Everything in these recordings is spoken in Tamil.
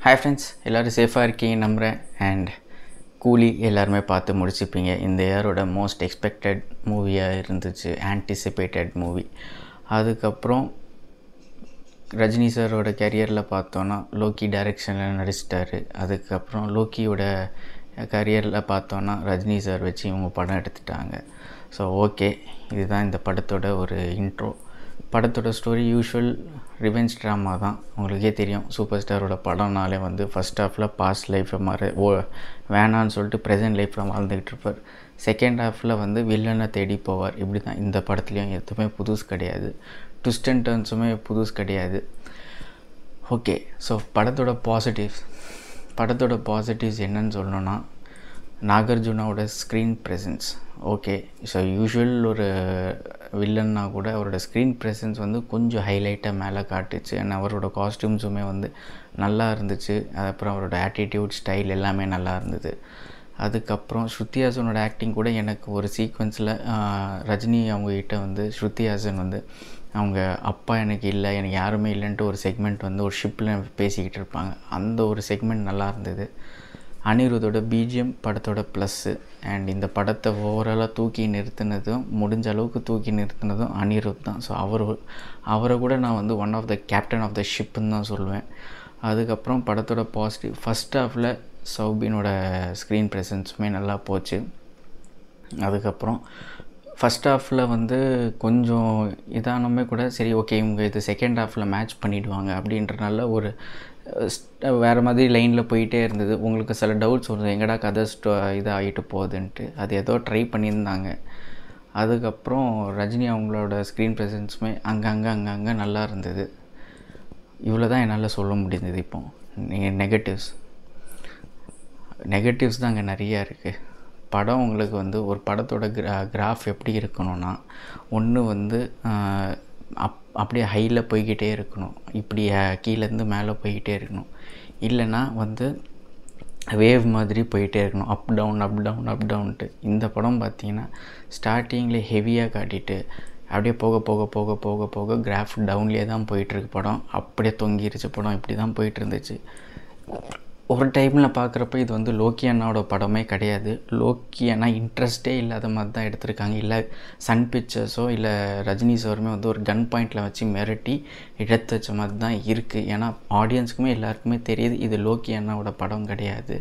ஹாய் ஃப்ரெண்ட்ஸ், எல்லோரும் சேஃபாக இருக்கீங்க நம்புகிறேன். அண்ட் கூலி எல்லாருமே பார்த்து முடிச்சுப்பீங்க. இந்த இயரோட மோஸ்ட் எக்ஸ்பெக்டட் மூவியாக இருந்துச்சு, ஆன்டிசிபேட்டட் மூவி. அதுக்கப்புறம் ரஜினி சாரோட கரியரில் பார்த்தோன்னா லோக்கி டைரெக்ஷனில் நடிச்சிட்டாரு. அதுக்கப்புறம் லோக்கியோட கரியரில் பார்த்தோன்னா ரஜினி சார் வச்சு இவங்க படம் எடுத்துட்டாங்க. ஸோ ஓகே, இதுதான் இந்த படத்தோட ஒரு இன்ட்ரோ. படத்தோட ஸ்டோரி யூஷுவல் ரிவெஞ்ச் ட்ராமா தான். உங்களுக்கே தெரியும், சூப்பர் ஸ்டாரோட படம்னாலே வந்து ஃபஸ்ட் ஹாஃபில் பாஸ்ட் லைஃப்பை வேணான்னு சொல்லிட்டு ப்ரெசென்ட் லைஃப்பில் வாழ்ந்துக்கிட்டு இருப்பார். செகண்ட் ஹாஃபில் வந்து வில்லனை தேடி போவார். இப்படி தான் இந்த படத்துலேயும் எதுவுமே புதுசு கிடையாது, ட்விஸ்ட் அண்ட் டர்ன்ஸுமே புதுசு கிடையாது. ஓகே, ஸோ படத்தோட பாசிட்டிவ்ஸ் என்னன்னு சொல்லணுன்னா, நாகார்ஜுனாவோட screen presence. Okay, so usual ஒரு வில்லன்னா கூட அவரோட ஸ்க்ரீன் ப்ரெசன்ஸ் வந்து கொஞ்சம் ஹைலைட்டாக மேலே காட்டுச்சு. அண்ட் அவரோட காஸ்டியூம்ஸுமே வந்து நல்லா இருந்துச்சு. அதுக்கப்புறம் அவரோட ஆட்டிடியூட், ஸ்டைல் எல்லாமே நல்லா இருந்தது. அதுக்கப்புறம் ஸ்ருதி ஹாசனோட ஆக்டிங் கூட எனக்கு ஒரு சீக்வன்ஸில் ரஜினி அவங்ககிட்ட வந்து ஸ்ருதி ஹாசன் வந்து அவங்க அப்பா எனக்கு இல்லை, எனக்கு யாருமே இல்லைன்ட்டு ஒரு செக்மெண்ட் வந்து ஒரு ஷிப்பில் பேசிக்கிட்டு இருப்பாங்க. அந்த ஒரு செக்மெண்ட் நல்லா இருந்தது. அனிருத்தோட பிஜிஎம் படத்தோட ப்ளஸ்ஸு. அண்ட் இந்த படத்தை ஓவராலாக தூக்கி நிறுத்தினதும், முடிஞ்ச அளவுக்கு தூக்கி நிறுத்தினதும் அனிருத் தான். ஸோ அவரை கூட நான் வந்து one of the captain of the ஷிப்புன்னு தான் சொல்லுவேன். அதுக்கப்புறம் படத்தோட பாசிட்டிவ், ஃபஸ்ட் ஹாஃபில் சௌபினோட ஸ்க்ரீன் ப்ரெசன்ஸுமே நல்லா போச்சு. அதுக்கப்புறம் ஃபஸ்ட் ஹாஃபில் வந்து கொஞ்சம் இதானமே கூட சரி ஓகே, இவங்க இது செகண்ட் ஹாஃபில் மேட்ச் பண்ணிவிடுவாங்க அப்படின்றனால ஒரு வேறு மாதிரி லைனில் போயிட்டே இருந்தது. உங்களுக்கு சில டவுட்ஸ் வருது, எங்கடா கதை இதாகிட்டு போகுதுன்ட்டு. அது ஏதோ ட்ரை பண்ணியிருந்தாங்க. அதுக்கப்புறம் ரஜினி அவங்களோட ஸ்க்ரீன் ப்ரெசன்ஸுமே அங்கங்கே நல்லா இருந்தது. இவ்வளோ தான் என்னால் சொல்ல முடிஞ்சது. இப்போ நெகட்டிவ்ஸ் தான் அங்கே நிறையா இருக்குது. படம் உங்களுக்கு வந்து ஒரு படத்தோட கிராஃப் எப்படி இருக்கணும்னா, ஒன்று வந்து அப்படியே ஹையில் போய்கிட்டே இருக்கணும், இப்படி கீழேருந்து மேலே போய்கிட்டே இருக்கணும். இல்லைன்னா வந்து வேவ் மாதிரி போயிட்டே இருக்கணும், அப் டவுன்ட்டு. இந்த படம் பார்த்திங்கன்னா ஸ்டார்டிங்கில் ஹெவியாக காட்டிட்டு அப்படியே போக போக போக போக போக கிராஃப் டவுன்லேயே தான் போயிட்டுருக்கு. படம் அப்படியே தொங்கிருச்சு. படம் இப்படி தான் போயிட்டு இருந்துச்சு. ஒரு டைமில் பார்க்குறப்ப இது வந்து லோக்கி அண்ணாவோட படமே கிடையாது. லோக்கி அண்ணா இன்ட்ரெஸ்ட்டே இல்லாத மாதிரி தான் எடுத்திருக்காங்க. இல்லை சன் பிக்சர்ஸோ இல்லை ரஜினி சாருமே வந்து ஒரு கன் பாயிண்டில் வச்சு மிரட்டி எடுத்து வச்ச மாதிரி தான் இருக்குது. ஏன்னா ஆடியன்ஸுக்குமே எல்லாருக்குமே தெரியுது இது லோக்கி அண்ணாவோட படம் கிடையாது.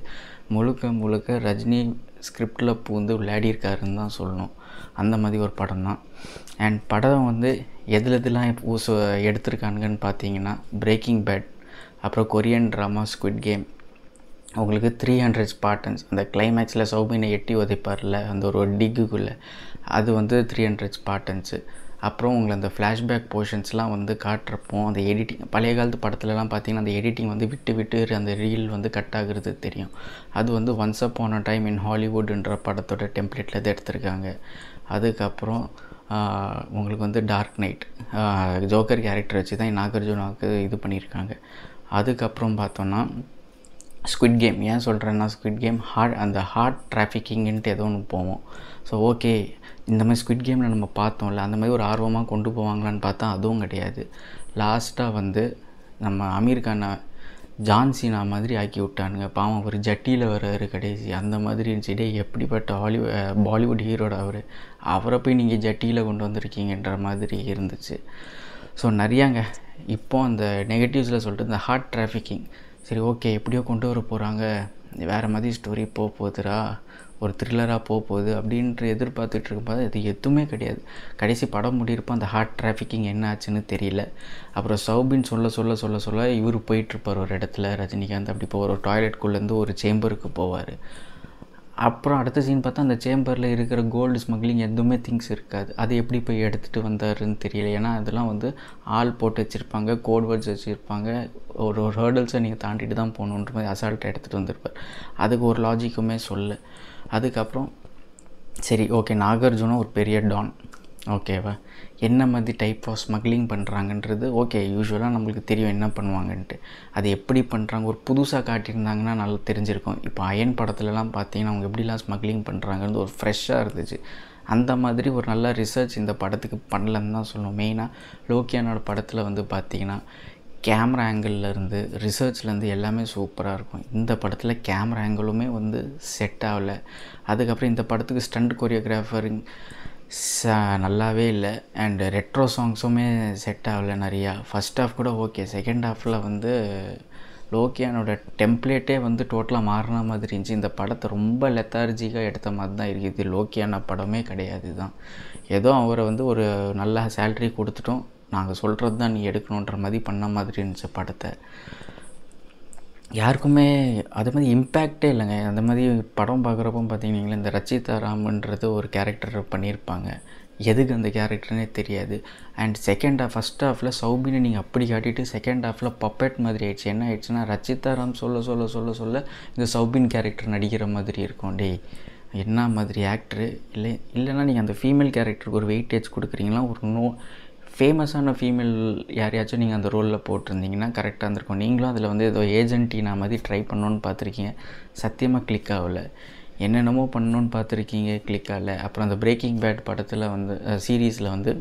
முழுக்க ரஜினி ஸ்கிரிப்டில் பூந்து விளையாடியிருக்காருன்னு தான் சொல்லணும். அந்த மாதிரி ஒரு படம் தான். அண்ட் படம் வந்து எதுலாம் எடுத்திருக்கானுங்கன்னு பார்த்தீங்கன்னா, பிரேக்கிங் பேட், அப்புறம் கொரியன் ட்ராமா ஸ்குவிட் கேம். உங்களுக்கு 300 ஸ்பார்டன்ஸ், அந்த கிளைமேக்ஸில் சௌபினை எட்டி உதைப்பார்ல அந்த ஒரு டிக்குக்குள்ளே, அது வந்து 300 ஸ்பார்டன்ஸு. அப்புறம் உங்களை அந்த ஃப்ளாஷ்பேக் போர்ஷன்ஸ்லாம் வந்து காட்டுறப்போ அந்த எடிட்டிங், பழைய காலத்து படத்துலலாம் பார்த்திங்கன்னா அந்த எடிட்டிங் வந்து விட்டு அந்த ரீல் வந்து கட் ஆகுறது தெரியும். அது வந்து once upon a time in ஹாலிவுட்ன்ற படத்தோட டெம்ப்ளேட்டில் தான் எடுத்திருக்காங்க. அதுக்கப்புறம் உங்களுக்கு வந்து டார்க் நைட், ஜோக்கர் கேரக்டர் வச்சு தான் நாகார்ஜுனாவுக்கு இது பண்ணியிருக்காங்க. அதுக்கப்புறம் பார்த்தோன்னா ஸ்குவிட் கேம். ஏன் சொல்கிறேன்னா, ஸ்குவிட் கேம் அந்த ஹார்ட் டிராஃபிக்கிங்ன்ட்டு ஏதோ ஒன்று போவோம். ஸோ ஓகே, இந்த மாதிரி ஸ்குவிட் கேமில் நம்ம பார்த்தோம்ல, அந்த மாதிரி ஒரு ஆர்வமாக கொண்டு போவாங்களான்னு பார்த்தா அதுவும் கிடையாது. லாஸ்ட்டாக வந்து நம்ம அமீர் கானை ஜான்சினா மாதிரி ஆக்கி விட்டானுங்க. பாவம் ஒரு ஜட்டியில் வர்றாரு கடைசி, அந்த மாதிரி இருந்துச்சு. எப்படிப்பட்ட பாலிவுட் ஹீரோட அவரை போய் நீங்கள் ஜட்டியில் கொண்டு வந்திருக்கீங்கன்ற மாதிரி இருந்துச்சு. ஸோ நிறையாங்க. இப்போ அந்த நெகட்டிவ்ஸில் சொல்லிட்டு இந்த ஹார்ட் டிராஃபிக்கிங், சரி ஓகே எப்படியோ கொண்டு வர போகிறாங்க, வேறு மாதிரி ஸ்டோரி போகுதுரா, ஒரு த்ரில்லராக போகுது அப்படின்ட்டு எதிர்பார்த்துட்டு இருக்கும்போது அது எதுவுமே கிடையாது. கடைசி படம் முடியிருப்போம் அந்த ஹார்ட் டிராஃபிக்கிங் என்ன ஆச்சுன்னு தெரியல. அப்புறம் சௌபின் சொல்ல இவர் போயிட்டுருப்பார் ஒரு இடத்துல, ரஜினிகாந்த் அப்படி போவார், ஒரு டாய்லெட்குள்ளேருந்து ஒரு சேம்பருக்கு போவார். அப்புறம் அடுத்த சீன் பார்த்தா அந்த சேம்பரில் இருக்கிற கோல்டு ஸ்மக்லிங் எதுவுமே திங்ஸ் இருக்காது. அது எப்படி போய் எடுத்துகிட்டு வந்தாருன்னு தெரியல. ஏன்னா அதெல்லாம் வந்து ஆள் போட்டு வச்சுருப்பாங்க, கோட் வேர்ட்ஸ் வச்சுருப்பாங்க, ஒரு ஹேர்டல்ஸை நீங்கள் தாண்டிட்டு தான் போகணுன்ற மாதிரி அசால்ட்டாக எடுத்துகிட்டு வந்திருப்பார். அதுக்கு ஒரு லாஜிக்குமே சொல்ல. அதுக்கப்புறம் சரி ஓகே, நாகார்ஜுனா ஒரு பெரிய டான், ஓகேவா, என்ன மாதிரி டைப் ஆஃப் ஸ்மக்லிங் பண்ணுறாங்கன்றது ஓகே, யூஸ்வலாக நம்மளுக்கு தெரியும் என்ன பண்ணுவாங்கன்ட்டு. அது எப்படி பண்ணுறாங்க ஒரு புதுசாக காட்டியிருந்தாங்கன்னா நல்லா தெரிஞ்சிருக்கும். இப்போ அயன் படத்துலலாம் பார்த்தீங்கன்னா அவங்க எப்படிலாம் ஸ்மக்லிங் பண்ணுறாங்கன்னு ஒரு ஃப்ரெஷ்ஷாக இருந்துச்சு. அந்த மாதிரி ஒரு நல்ல ரிசர்ச் இந்த படத்துக்கு பண்ணலன்னு தான் சொல்லணும். மெயினாக லோக்கியானோட படத்தில் வந்து பார்த்திங்கன்னா கேமரா ஆங்கிள்லேருந்து ரிசர்ச்லேருந்து எல்லாமே சூப்பராக இருக்கும். இந்த படத்தில் கேமரா ஆங்கிளுமே வந்து செட் ஆகலை. அதுக்கப்புறம் இந்த படத்துக்கு ஸ்டண்ட் கொரியோகிராஃபரிங் நல்லாவே இல்லை. அண்டு ரெட்ரோ சாங்ஸுமே செட் ஆகலை நிறையா. ஃபஸ்ட் ஹாஃப் கூட ஓகே, செகண்ட் ஹாஃபில் வந்து லோக்கியானோட டெம்ப்ளேட்டே வந்து டோட்டலாக மாறின மாதிரி இருந்துச்சு. இந்த படத்தை ரொம்ப லெத்தார்ஜிக்காக எடுத்த மாதிரி தான் இருக்குது. இது லோக்கியான படமே கிடையாது தான். ஏதோ அவரை வந்து ஒரு நல்ல சேல்ரி கொடுத்துட்டோம், நாங்கள் சொல்கிறது தான் நீ எடுக்கணுன்ற மாதிரி பண்ண மாதிரி இருந்துச்சு படத்தை. யாருக்குமே அது மாதிரி இம்பேக்டே இல்லைங்க. அந்த மாதிரி படம் பார்க்குறப்போ பார்த்தீங்கன்னா இந்த ரச்சிதா ராம்ன்றது ஒரு கேரக்டர் பண்ணியிருப்பாங்க, எதுக்கு அந்த கேரக்டர்னே தெரியாது. அண்ட் செகண்ட் ஹாஃப் ஃபஸ்ட் ஹாஃபில் சௌபினை நீங்கள் அப்படி காட்டிட்டு செகண்ட் ஹாஃபில் பப்பெட் மாதிரி ஆயிடுச்சு. என்ன ஆயிடுச்சுன்னா ரச்சிதா ராம் சொல்ல இந்த சௌபின் கேரக்டர் நடிக்கிற மாதிரி இருக்கும். டேய் என்ன மாதிரி ஆக்டரு இல்லைன்னா நீங்கள் அந்த ஃபீமேல் கேரக்டருக்கு ஒரு வெயிட்டேஜ் கொடுக்குறீங்களா, ஒரு ஃபேமஸான ஃபீமேல் யாரையாச்சும் நீங்கள் அந்த ரோலில் போட்டிருந்தீங்கன்னா கரெக்டாக இருந்திருக்கும். நீங்களும் அதில் வந்து ஏதோ ஏஜென்ட்டினா மாதிரி ட்ரை பண்ணணுன்னு பார்த்துருக்கீங்க, சத்தியமாக கிளிக் ஆகலை. என்னென்னமோ பண்ணணுன்னு பார்த்துருக்கீங்க, கிளிக் ஆகலை. அப்புறம் அந்த பிரேக்கிங் பேட் படத்தில் வந்து சீரீஸில் வந்து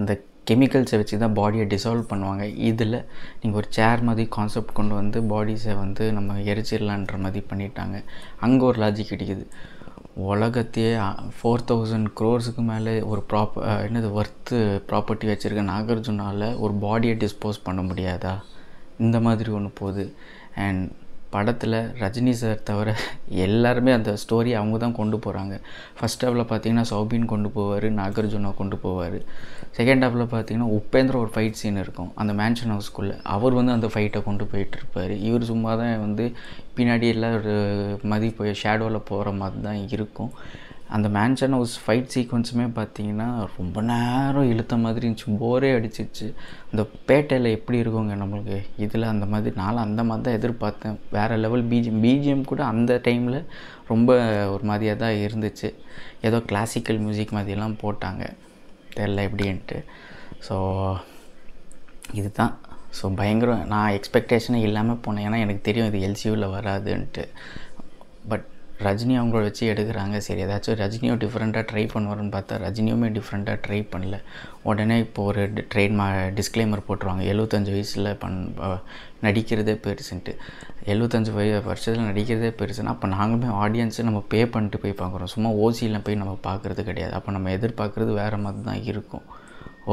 அந்த கெமிக்கல்ஸை வச்சு தான் பாடியை டிசால்வ் பண்ணுவாங்க. இதில் நீங்கள் ஒரு சேர் மாதிரி கான்செப்ட் கொண்டு வந்து பாடிஸை வந்து நம்ம எரிச்சிடலான்ற மாதிரி பண்ணிட்டாங்க. அங்கே ஒரு லாஜிக் கிடைக்குது. உலகத்தையே 4000 crores மேலே ஒரு ஒர்த்து ப்ராப்பர்ட்டி வச்சுருக்க நாகார்ஜுனால ஒரு பாடியை டிஸ்போஸ் பண்ண முடியாதா, இந்த மாதிரி ஒன்று போகுது. அண்ட் படத்தில் ரஜினி சார் தவிர எல்லாருமே அந்த ஸ்டோரி அவங்க தான் கொண்டு போகிறாங்க. ஃபஸ்ட் ஹாஃபில் பார்த்தீங்கன்னா சௌபின் கொண்டு போவார், நாகார்ஜுனா கொண்டு போவார். செகண்ட் ஹாஃபில் பார்த்தீங்கன்னா உபேந்திர ஒரு ஃபைட் சீன் இருக்கும் அந்த மேன்ஷன் ஹவுஸ்க்குள்ளே, அவர் வந்து அந்த ஃபைட்டை கொண்டு போயிட்டுருப்பார். இவர் சும்மா தான் வந்து பின்னாடி எல்லாம் ஒரு மாதிரி போய் ஷேடோவில் போகிற மாதிரி தான் இருக்கும். அந்த மேன்ஷன் ஹவுஸ் ஃபைட் சீக்வன்ஸுமே பார்த்தீங்கன்னா ரொம்ப நேரம் இழுத்த மாதிரி இருந்துச்சு, போரே அடிச்சிச்சு. இந்த பேட்டையில் எப்படி இருக்குங்க நம்மளுக்கு, இதில் அந்த மாதிரி நானும் அந்த மாதிரி தான் எதிர்பார்த்தேன். வேறு லெவல் பிஜிஎம் கூட அந்த டைமில் ரொம்ப ஒரு மாதிரியாக தான் இருந்துச்சு. ஏதோ கிளாசிக்கல் மியூசிக் மாதிரியெல்லாம் போட்டாங்க, தெரில எப்படின்ட்டு. ஸோ இதுதான். ஸோ பயங்கரம். நான் எக்ஸ்பெக்டேஷனே இல்லாமல் போனேன், ஏன்னா எனக்கு தெரியும் இது எல்சியூவில் வராதுன்ட்டு. பட் ரஜினி அவங்கள வச்சு எடுக்கிறாங்க, சரி ஏதாச்சும் ரஜினியும் டிஃப்ரெண்ட்டாக ட்ரை பண்ணுவாருன்னு பார்த்தா ரஜினியுமே டிஃப்ரெண்ட்டாக ட்ரை பண்ணல. உடனே இப்போ ஒரு டிஸ்க்ளைமர் போட்டுருவாங்க, 75 வயசில் நடிக்கிறதே பெருசுன்ட்டு. 75 வருஷத்தில் நடிக்கிறதே பெருசுன்னா அப்போ நாங்களுமே ஆடியன்ஸை நம்ம பே பண்ணிட்டு போய் பார்க்குறோம், சும்மா ஓசியில் போய் நம்ம பார்க்குறது கிடையாது. அப்போ நம்ம எதிர்பார்க்குறது வேறு மாதிரி தான் இருக்கும்,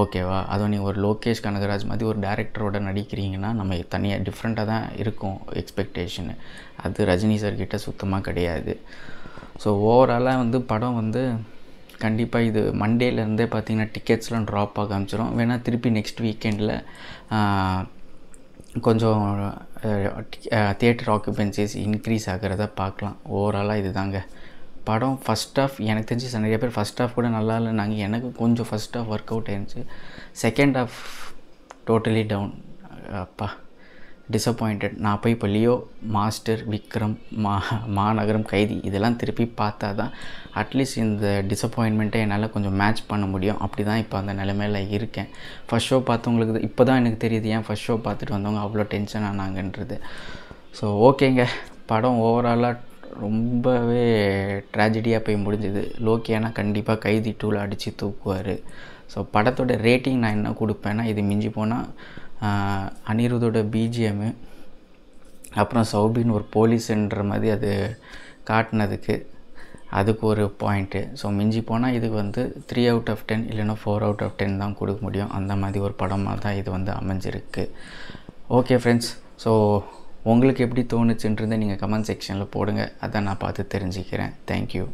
ஓகேவா? அதுவும் நீங்கள் ஒரு லோகேஷ் கனகராஜ் மாதிரி ஒரு டேரக்டரோட நடிக்கிறீங்கன்னா நம்ம தனியாக டிஃப்ரெண்ட்டாக தான் இருக்கும் எக்ஸ்பெக்டேஷனு. அது ரஜினி சார்கிட்ட சுத்தமாக கிடையாது. ஸோ ஓவராலாக வந்து படம் வந்து கண்டிப்பாக இது மண்டேலேருந்தே பார்த்திங்கன்னா டிக்கெட்ஸ்லாம் ட்ராப் ஆக ஆரம்பிச்சிடும். வேணால் திருப்பி நெக்ஸ்ட் வீக்கெண்டில் கொஞ்சம் தியேட்டர் ஆக்குபென்சிஸ் இன்க்ரீஸ் ஆகிறத பார்க்கலாம். ஓவராலாக இது தாங்க படம். ஃபஸ்ட் ஹாஃப் எனக்கு தெரிஞ்சு நிறைய பேர் ஃபஸ்ட் ஹாஃப் கூட நல்லா இல்லைனாங்க, எனக்கு கொஞ்சம் ஃபஸ்ட் ஹாஃப் ஒர்க் அவுட் ஆயிருந்துச்சு. Second half totally down. அப்பா டிசப்பாயிண்டட். நான் போய் இப்போ லியோ, மாஸ்டர், விக்ரம், மாநகரம், கைதி இதெல்லாம் திருப்பி பார்த்தா தான் அட்லீஸ்ட் இந்த டிசப்பாயின்மெண்ட்டை என்னால் கொஞ்சம் மேட்ச் பண்ண முடியும். அப்படி தான் இப்போ அந்த நிலைமையில் இருக்கேன். ஃபஸ்ட் ஷோ பார்த்தவங்களுக்கு இப்போ தான் எனக்கு தெரியுது ஏன் ஃபஸ்ட் ஷோ பார்த்துட்டு வந்தவங்க அவ்வளோ டென்ஷன் ஆனாங்கன்றது. ஸோ ஓகேங்க, படம் ஓவராலாக ரொம்பவே ட்ராஜடியாக போய் முடிஞ்சுது. லோக்கியானா கண்டிப்பாக கைதி 2ல் அடித்து தூக்குவார். ஸோ படத்தோட ரேட்டிங் நான் என்ன கொடுப்பேன்னா, இது மிஞ்சி போனால் அனிருத்தோட பிஜிஎம்மு, அப்புறம் சௌபின் ஒரு போலீஸுன்ற மாதிரி அது காட்டினதுக்கு அதுக்கு ஒரு பாயிண்ட்டு. ஸோ மிஞ்சி போனால் இதுக்கு வந்து 3 out of 10 இல்லைன்னா 4 out of 10 தான் கொடுக்க முடியும். அந்த மாதிரி ஒரு படமாக தான் இது வந்து அமைஞ்சிருக்கு. ஓகே ஃப்ரெண்ட்ஸ், ஸோ உங்களுக்கு எப்படி தோணுச்சுன்றதை நீங்கள் கமெண்ட் செக்ஷனில் போடுங்க, அதை நான் பார்த்து தெரிஞ்சுக்கிறேன். தேங்க்யூ.